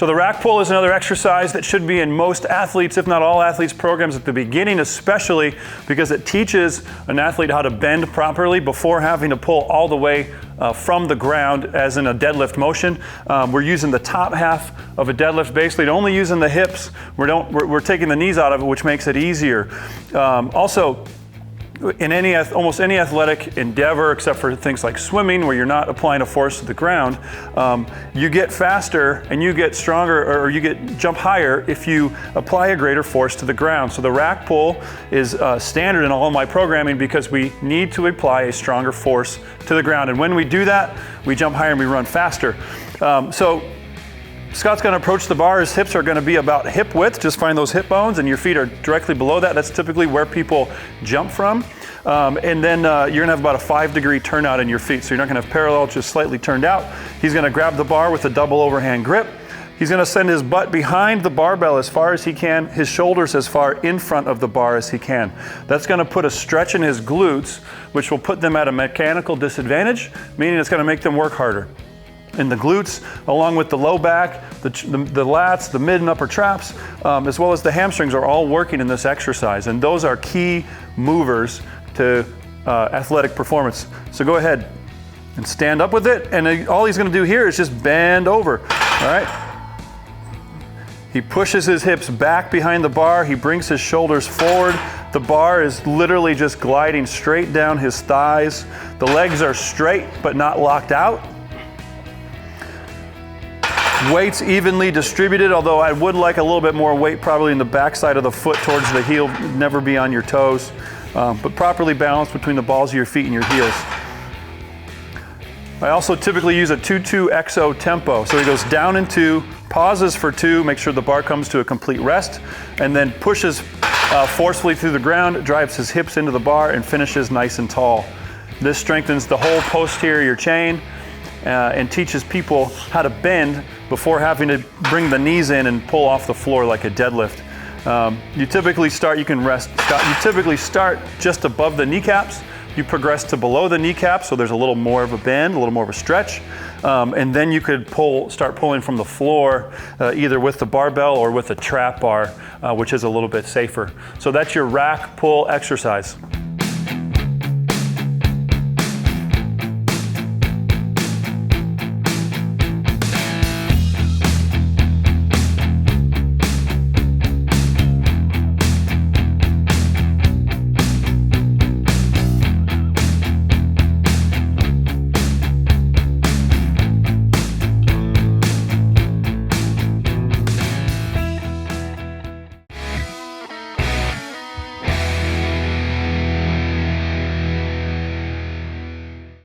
So the rack pull is another exercise that should be in most athletes, if not all athletes' programs at the beginning, especially because it teaches an athlete how to bend properly before having to pull all the way from the ground as in a deadlift motion. We're using the top half of a deadlift basically, only using the hips. We're taking the knees out of it, which makes it easier. Also, in almost any athletic endeavor, except for things like swimming, where you're not applying a force to the ground, you get faster and you get stronger, or you jump higher if you apply a greater force to the ground. So the rack pull is standard in all of my programming because we need to apply a stronger force to the ground. And when we do that, we jump higher and we run faster. So Scott's going to approach the bar. His hips are going to be about hip width. Just find those hip bones, and your feet are directly below that. That's typically where people jump from. And then you're going to have about a 5-degree turnout in your feet. So you're not going to have parallel, just slightly turned out. He's going to grab the bar with a double overhand grip. He's going to send his butt behind the barbell as far as he can, his shoulders as far in front of the bar as he can. That's going to put a stretch in his glutes, which will put them at a mechanical disadvantage, meaning it's going to make them work harder. And the glutes, along with the low back, the lats, the mid and upper traps, as well as the hamstrings are all working in this exercise. And those are key movers to athletic performance. So go ahead and stand up with it. And all he's going to do here is just bend over. All right. He pushes his hips back behind the bar. He brings his shoulders forward. The bar is literally just gliding straight down his thighs. The legs are straight but not locked out. Weights evenly distributed, although I would like a little bit more weight probably in the backside of the foot towards the heel, never be on your toes, but properly balanced between the balls of your feet and your heels. I also typically use a 2-2 exo tempo. So he goes down in 2, pauses for 2, make sure the bar comes to a complete rest, and then pushes forcefully through the ground, drives his hips into the bar, and finishes nice and tall. This strengthens the whole posterior chain and teaches people how to bend before having to bring the knees in and pull off the floor like a deadlift. You typically start, you can rest, you typically start just above the kneecaps. You progress to below the kneecaps, so there's a little more of a bend, a little more of a stretch. And then you could start pulling from the floor, either with the barbell or with a trap bar, which is a little bit safer. So that's your rack pull exercise.